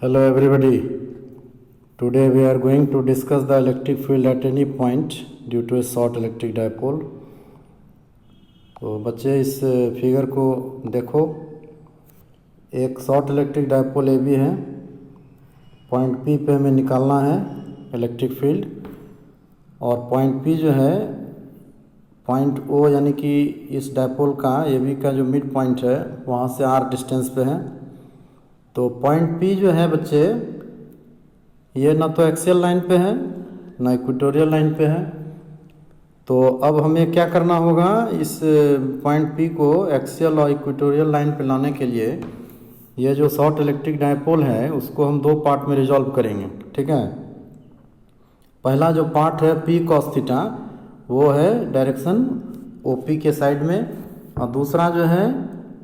Hello everybody. Today we are going to discuss the electric field at any point due to a short electric dipole. तो बच्चे इस figure को देखो, एक short electric dipole A B है, point P पे हमें निकालना है इलेक्ट्रिक फील्ड, और पॉइंट पी जो है पॉइंट ओ यानी कि इस डायपोल का ए बी का जो मिड पॉइंट है वहाँ से आर डिस्टेंस पे है। तो पॉइंट पी जो है बच्चे, ये ना तो एक्सियल लाइन पे है ना इक्वेटोरियल लाइन पे है। तो अब हमें क्या करना होगा, इस पॉइंट पी को एक्सियल और इक्वेटोरियल लाइन पे लाने के लिए ये जो शॉर्ट इलेक्ट्रिक डायपोल है उसको हम दो पार्ट में रिजॉल्व करेंगे। ठीक है, पहला जो पार्ट है पी कॉस थीटा वो है डायरेक्शन ओ पी के साइड में, और दूसरा जो है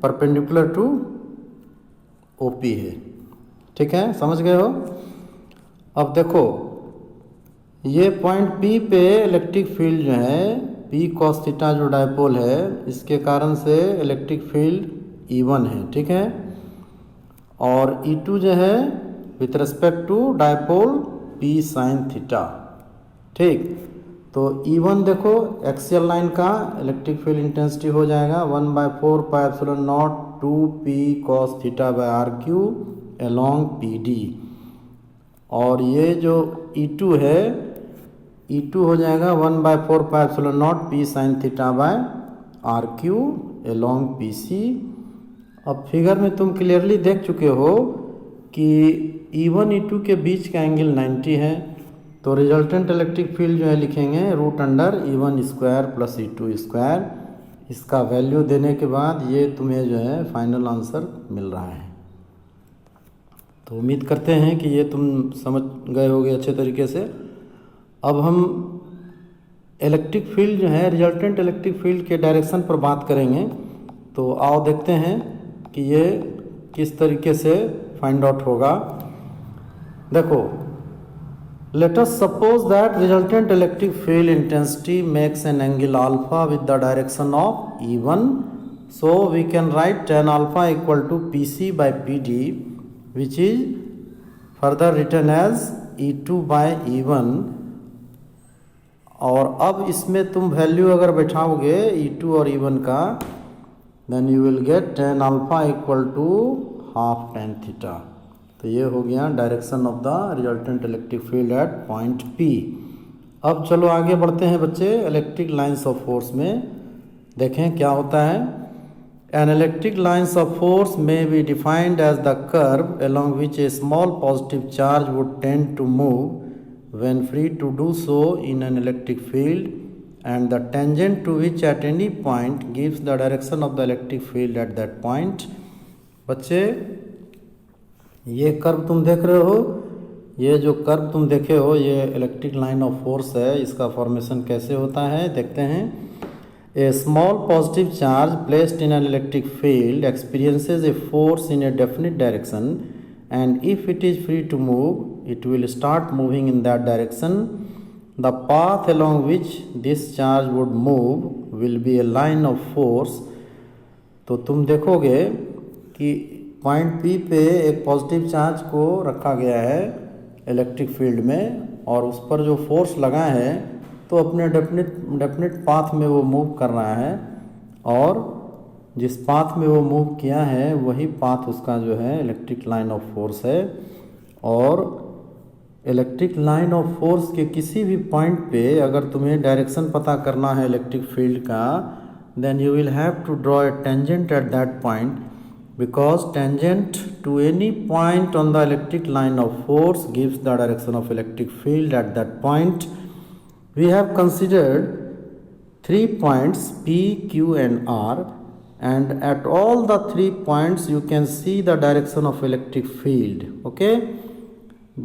परपेंडिकुलर टू ओ पी है। ठीक है, समझ गए हो। अब देखो, ये पॉइंट पी पे इलेक्ट्रिक फील्ड जो है पी कॉस थीटा जो डायपोल है इसके कारण से इलेक्ट्रिक फील्ड E1 है। ठीक है, और E2 जो है with respect to dipole P sine theta. ठीक, तो E1 देखो एक्सियल लाइन का इलेक्ट्रिक फील्ड इंटेंसिटी हो जाएगा 1/4πε0 2p cos theta by R Q along P D, और ये जो E2 है E2 हो जाएगा 1/4πε0 p sine theta by R Q along P C. अब फिगर में तुम क्लियरली देख चुके हो कि E1 E2 के बीच का एंगल 90 है, तो रिजल्टेंट इलेक्ट्रिक फील्ड जो है लिखेंगे √E1 square plus E2 square. इसका वैल्यू देने के बाद ये तुम्हें जो है फाइनल आंसर मिल रहा है। तो उम्मीद करते हैं कि ये तुम समझ गए होगे अच्छे तरीके से। अब हम इलेक्ट्रिक फील्ड जो है रिजल्टेंट इलेक्ट्रिक फील्ड के डायरेक्शन पर बात करेंगे। तो आओ देखते हैं कि ये किस तरीके से फाइंड आउट होगा। देखो, let us suppose that resultant electric field intensity makes an angle alpha with the direction of E1. So we can write tan alpha equal to PC by PD, which is further written as E2 by E1. और अब इसमें तुम value अगर बैठाओगे E2 और E1 का, then you will get tan alpha equal to half tan theta. तो ये हो गया direction of the resultant electric field eight point P. अब चलो आगे बढ़ते हैं बच्चे इलेक्ट्रिक लाइंस ऑफ फोर्स में, देखें क्या होता है। An electric lines of force may be defined as the curve along which a small positive charge would tend to move when free to do so in an electric field, and the tangent to which at any point gives the direction of the electric field at that point. बच्चे, ये curve तुम देख रहे हो, ये जो curve तुम देखे हो ये इलेक्ट्रिक लाइन ऑफ फोर्स है। इसका फॉर्मेशन कैसे होता है देखते हैं। A small positive charge placed in an electric field experiences a force in a definite direction, and if it is free to move it will start moving in that direction. The path along which this charge would move will be a line of force. तो तुम देखोगे कि point P पे एक positive charge को रखा गया है इलेक्ट्रिक फील्ड में, और उस पर जो फोर्स लगा है तो अपने डेफिनिट पाथ में वो मूव कर रहा है, और जिस पाथ में वो मूव किया है वही पाथ उसका जो है इलेक्ट्रिक लाइन ऑफ फोर्स है। और इलेक्ट्रिक लाइन ऑफ फोर्स के किसी भी पॉइंट पे अगर तुम्हें डायरेक्शन पता करना है इलेक्ट्रिक फील्ड का, then you will have to draw a tangent at that point, because tangent to any point on the electric line of force gives the direction of electric field at that point. We have considered 3 points P, Q and R, and at all the 3 points you can see the direction of electric field. Okay,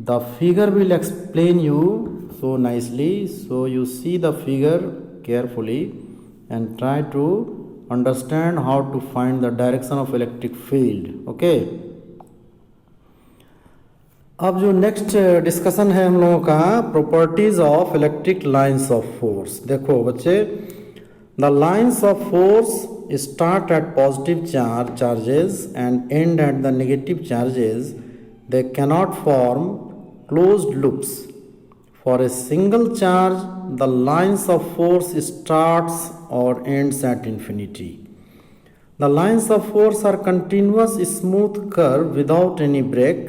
the figure will explain you so nicely, so you see the figure carefully and try to understand how to find the direction of electric field. Okay, अब जो next discussion है हम लोगों का properties of electric lines of force. देखो बच्चे, the lines of force start at positive charges and end at the negative charges they cannot form closed loops. For a single charge, the lines of force starts or ends at infinity. The lines of force are continuous smooth curve without any break.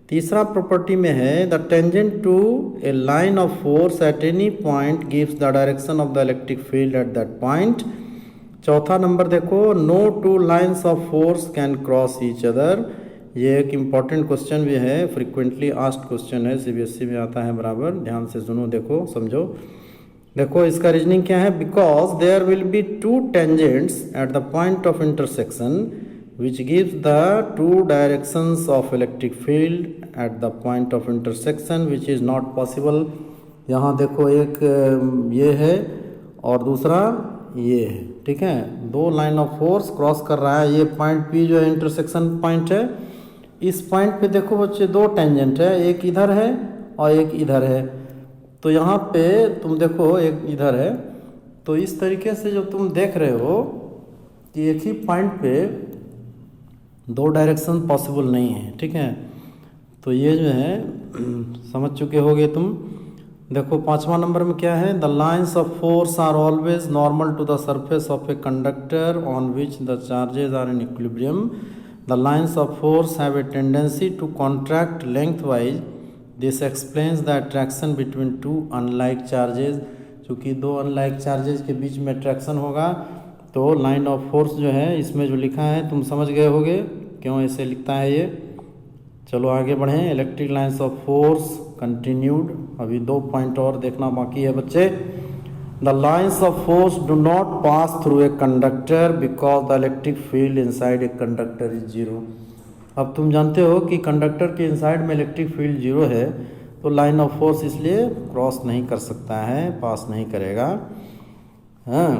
तीसरा property में है the tangent to a line of force at any point gives the direction of the electric field at that point. चौथा number देखो, no two lines of force can cross each other. ये एक important question भी है, frequently asked question है, CBSE में आता है बराबर. ध्यान से सुनो, देखो समझो. देखो इसका रीजनिंग क्या है. Because there will be two tangents at the point of intersection which gives the two directions of electric field at the point of intersection which is not possible. यहाँ देखो एक ये है और दूसरा ये है, ठीक है. दो लाइन ऑफ फोर्स क्रॉस कर रहा है. ये पॉइंट पी जो है इंटरसेक्शन पॉइंट है. इस पॉइंट पे देखो बच्चे दो टेंजेंट है, एक इधर है और एक इधर है. तो यहाँ पे तुम देखो एक इधर है. तो इस तरीके से जो तुम देख रहे हो कि एक ही पॉइंट पे दो डायरेक्शन पॉसिबल नहीं है, ठीक है. तो ये जो है समझ चुके होगे तुम. देखो पांचवा नंबर में क्या है. The lines of force are always normal to the surface of a conductor on which the charges are in equilibrium. The lines of force have a tendency to contract lengthwise. This explains the attraction between two unlike charges. चूँकि दो unlike charges के बीच में attraction होगा तो line of force जो है इसमें जो लिखा है तुम समझ गए होगे क्यों ऐसे लिखता है ये. चलो आगे बढ़ें. Electric lines of force continued. अभी दो पॉइंट और देखना बाकी है बच्चे. The lines of force do not pass through a conductor because the electric field inside a conductor is zero. अब तुम जानते हो कि कंडक्टर के इनसाइड में इलेक्ट्रिक फील्ड जीरो है तो लाइन ऑफ फोर्स इसलिए क्रॉस नहीं कर सकता है, पास नहीं करेगा. हाँ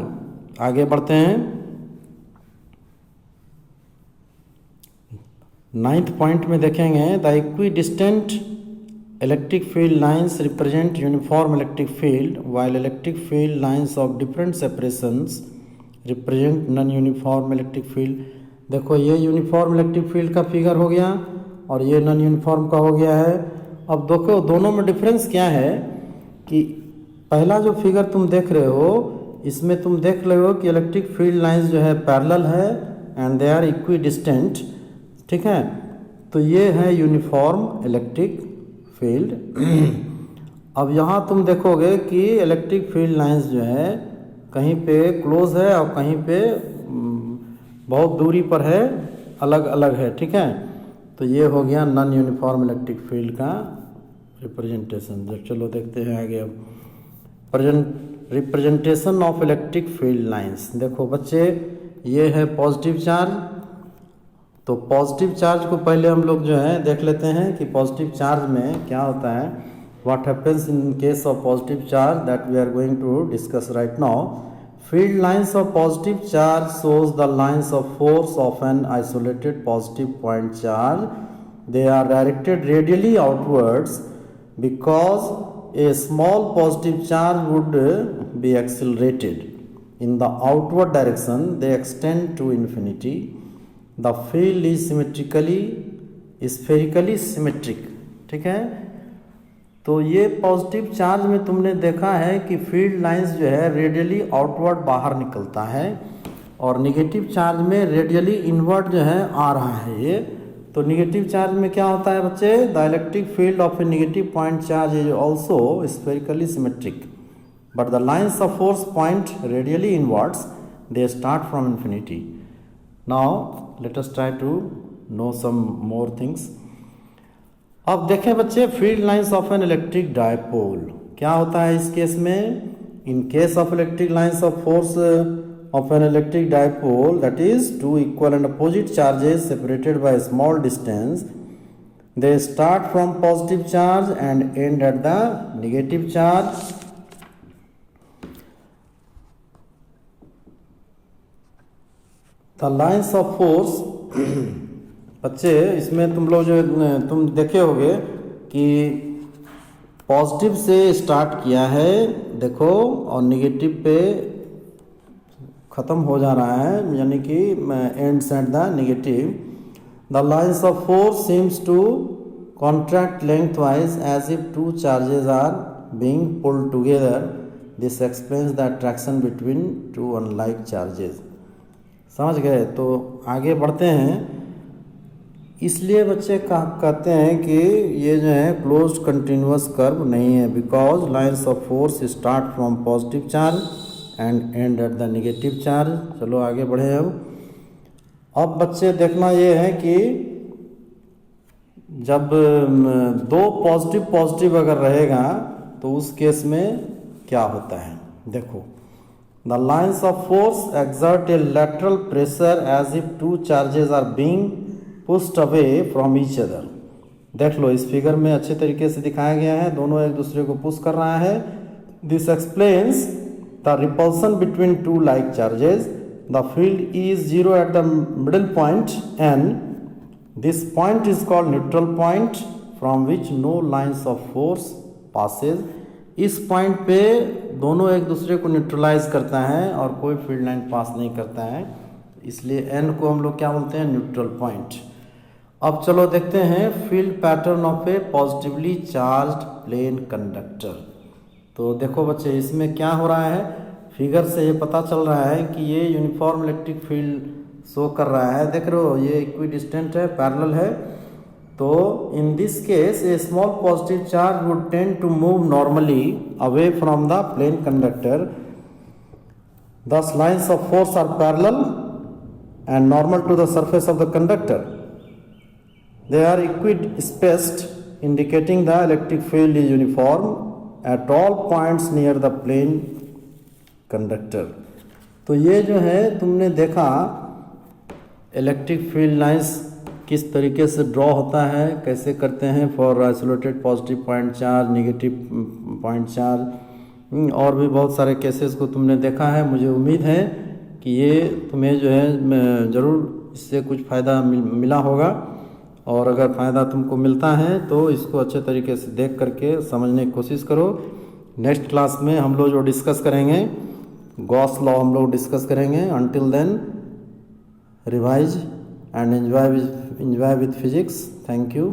आगे बढ़ते हैं. 9th पॉइंट में देखेंगे. The equidistant electric field lines represent uniform electric field while electric field lines of different separations represent non-uniform electric field. देखो ये यूनिफॉर्म इलेक्ट्रिक फील्ड का फिगर हो गया और ये नॉन यूनिफॉर्म का हो गया है. अब देखो दोनों में डिफरेंस क्या है कि पहला जो फिगर तुम देख रहे हो इसमें तुम देख रहे हो कि इलेक्ट्रिक फील्ड लाइंस जो है पैरेलल है एंड दे आर इक्विडिस्टेंट, ठीक है. तो ये है यूनिफॉर्म इलेक्ट्रिक फील्ड. अब यहाँ तुम देखोगे कि इलेक्ट्रिक फील्ड लाइंस जो है कहीं पे क्लोज है और कहीं पे बहुत दूरी पर है, अलग अलग है, ठीक है. तो ये हो गया नॉन यूनिफॉर्म इलेक्ट्रिक फील्ड का रिप्रेजेंटेशन. चलो देखते हैं आगे. अब representation of electric field lines. देखो बच्चे ये है पॉजिटिव चार्ज. तो पॉजिटिव चार्ज को पहले हम लोग जो है देख लेते हैं कि पॉजिटिव चार्ज में क्या होता है. What happens in case of positive charge that we are going to discuss right now. Field lines of positive charge shows the lines of force of an isolated positive point charge. They are directed radially outwards because a small positive charge would be accelerated in the outward direction. They extend to infinity. The field is spherically symmetric, ठीक है. तो ये positive charge में तुमने देखा है कि field lines जो है रेडियली आउटवर्ड बाहर निकलता है और निगेटिव चार्ज में रेडियली इनवर्ड जो है आ रहा है ये. तो निगेटिव चार्ज में क्या होता है बच्चे. The electric field of A negative point charge is also spherically symmetric but the lines of force point radially inwards. They start from infinity. Now let us try to know some more things. अब देखें बच्चे field lines of an electric dipole क्या होता है इस case में. In case of electric lines of force of an electric dipole that is two equal and opposite charges separated by small distance. They start from positive charge and end at the negative charge. The lines of force बच्चे इसमें तुम लोग जो तुम देखे होगे कि positive से स्टार्ट किया है देखो और निगेटिव पे ख़त्म हो जा रहा है यानी कि ends at the negative. The lines of force seems to contract lengthwise as if two charges are being pulled together. This explains the attraction between two unlike charges. समझ गए? तो आगे बढ़ते हैं. इसलिए बच्चे कहते हैं कि ये जो है क्लोज्ड कंटिन्यूअस कर्व नहीं है, because lines of force start from positive charge and end at the negative charge. चलो आगे बढ़े. अब बच्चे देखना ये है कि जब दो पॉजिटिव अगर रहेगा तो उस केस में क्या होता है. देखो, the lines of force exert a lateral pressure as if two charges are being pushed away from each other. देख लो, इस फिगर में अच्छे तरीके से दिखाया गया है, दोनों एक दूसरे को पुश कर रहा है. This explains the repulsion between two like charges. The field is zero at the middle point and this point is called neutral point from which no lines of force passes. इस point पे दोनों एक दूसरे को neutralise करता है और कोई फील्ड लाइन पास नहीं करता है, इसलिए एन को हम लोग क्या बोलते हैं, न्यूट्रल पॉइंट. अब चलो देखते हैं field pattern of a positively charged plane conductor. तो देखो बच्चे, इसमें क्या हो रहा है, फिगर से ये पता चल रहा है कि ये यूनिफॉर्म इलेक्ट्रिक फील्ड शो कर रहा है. देख रहे हो, ये इक्विडिस्टेंट है, पैरेलल है. तो in this case a small positive charge would tend to move normally away from the plane conductor. Thus lines of force are parallel and normal to the surface of the conductor. They are equispaced, indicating the electric field is uniform at all points near the plane conductor. तो ये जो है तुमने देखा electric field lines किस तरीके से draw होता है, कैसे करते हैं for isolated positive point charge, negative point charge, और भी बहुत सारे केसेस को तुमने देखा है. मुझे उम्मीद है कि ये तुम्हें जो है ज़रूर इससे कुछ फ़ायदा मिला होगा, और अगर फ़ायदा तुमको मिलता है तो इसको अच्छे तरीके से देख करके समझने की कोशिश करो. नेक्स्ट क्लास में हम लोग जो डिस्कस करेंगे, गॉस लॉ हम लोग डिस्कस करेंगे. Until then revise and enjoy with physics. Thank you.